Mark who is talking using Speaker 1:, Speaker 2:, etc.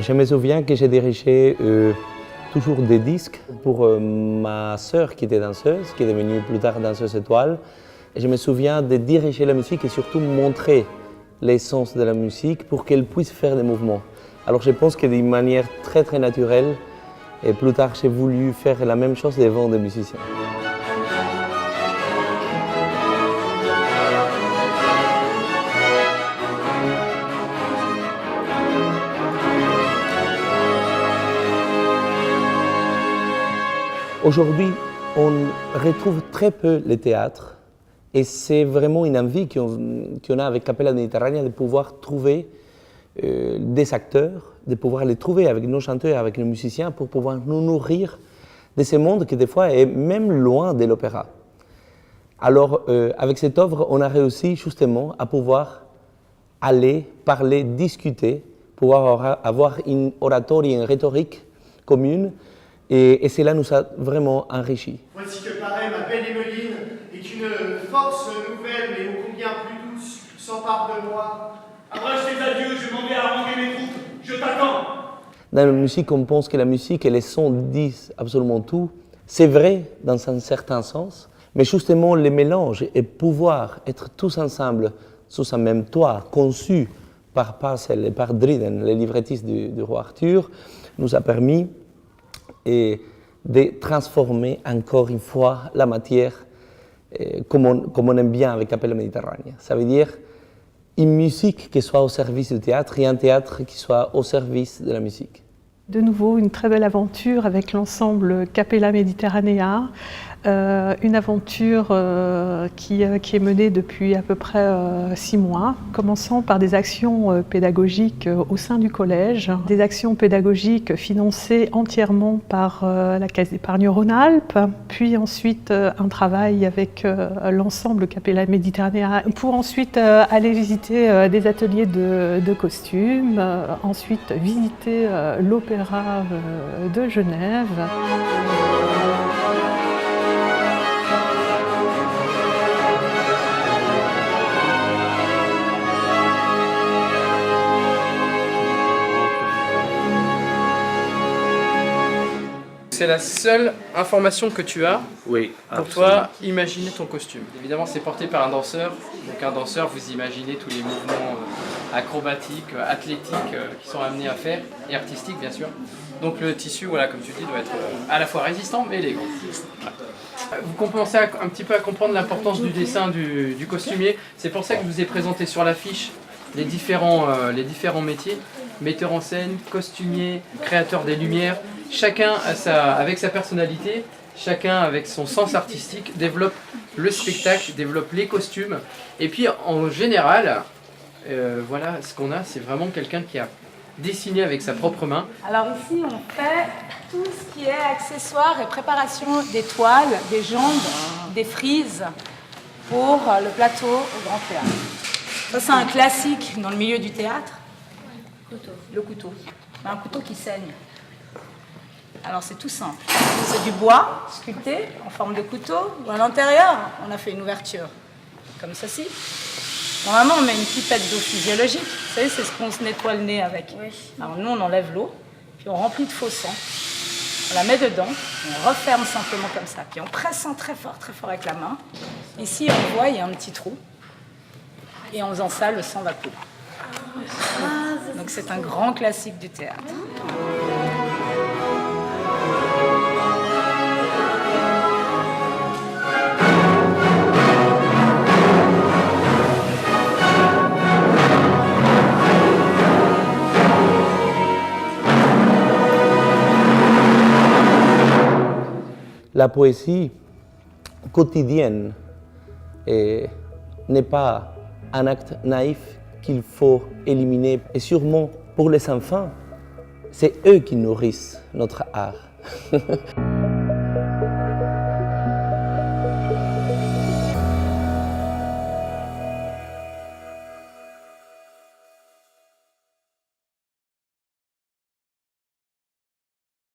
Speaker 1: Je me souviens que j'ai dirigé toujours des disques pour ma sœur qui était danseuse, qui est devenue plus tard danseuse étoile. Et je me souviens de diriger la musique et surtout montrer l'essence de la musique pour qu'elle puisse faire des mouvements. Alors je pense que d'une manière très naturelle, et plus tard j'ai voulu faire la même chose devant des musiciens. Aujourd'hui, on retrouve très peu le théâtre et c'est vraiment une envie qu'on a avec Capella Mediterranea de pouvoir trouver des acteurs, de pouvoir les trouver avec nos chanteurs, avec nos musiciens pour pouvoir nous nourrir de ce monde qui des fois est même loin de l'opéra. Alors avec cette œuvre, on a réussi justement à pouvoir aller, parler, discuter, pouvoir avoir une oratorie, une rhétorique commune. Et cela nous a vraiment enrichis.
Speaker 2: Voici que paraît ma belle Emmeline, et qu'une force nouvelle, mais ô combien plus douce, s'empare de moi.
Speaker 3: Après tes adieux, je m'en vais à ranger mes troupes, je t'attends.
Speaker 1: Dans la musique, on pense que la musique et les sons disent absolument tout. C'est vrai dans un certain sens, mais justement les mélanges et pouvoir être tous ensemble sous un même toit, conçu par Parcel et par Dryden, les librettistes du roi Arthur, nous a permis de transformer encore une fois la matière comme on aime bien avec Capella Mediterranea. Ça veut dire une musique qui soit au service du théâtre et un théâtre qui soit au service de la musique.
Speaker 4: De nouveau, une très belle aventure avec l'ensemble Capella Mediterranea, une aventure qui est menée depuis à peu près 6 mois, commençant par des actions pédagogiques au sein du collège, des actions pédagogiques financées entièrement par la Caisse d'épargne Rhône-Alpes, puis ensuite un travail avec l'ensemble Capella Mediterranea pour ensuite aller visiter des ateliers de costumes, ensuite visiter l'Opéra de Genève.
Speaker 5: C'est la seule information que tu as pour toi imaginer ton costume. Évidemment, c'est porté par un danseur. Donc un danseur, vous imaginez tous les mouvements acrobatiques, athlétiques qui sont amenés à faire, et artistiques bien sûr. Donc le tissu, voilà, comme tu dis, doit être à la fois résistant mais élégant. Vous commencez un petit peu à comprendre l'importance du dessin du costumier. C'est pour ça que je vous ai présenté sur l'affiche les différents métiers. Metteur en scène, costumier, créateur des lumières. Chacun avec sa personnalité, chacun avec son sens artistique, développe le spectacle, développe les costumes. Et puis en général, voilà, ce qu'on a, c'est vraiment quelqu'un qui a dessiné avec sa propre main.
Speaker 6: Alors ici, on fait tout ce qui est accessoires et préparation des toiles, des jambes, des frises pour le plateau au Grand Théâtre. Ça, c'est un classique dans le milieu du théâtre. Le couteau. Un couteau qui saigne. Alors c'est tout simple. C'est du bois sculpté en forme de couteau. À l'intérieur, on a fait une ouverture comme ceci. Normalement, on met une pipette d'eau physiologique. Vous savez, c'est ce qu'on se nettoie le nez avec. Oui. Alors nous, on enlève l'eau, puis on remplit de faux sang. On la met dedans, on referme simplement comme ça. Puis on pressant très fort avec la main. Ici, on voit, il y a un petit trou. Et en faisant ça, le sang va couler. Donc c'est un grand classique du théâtre.
Speaker 1: La poésie quotidienne n'est pas un acte naïf qu'il faut éliminer. Et sûrement, pour les enfants, c'est eux qui nourrissent notre art.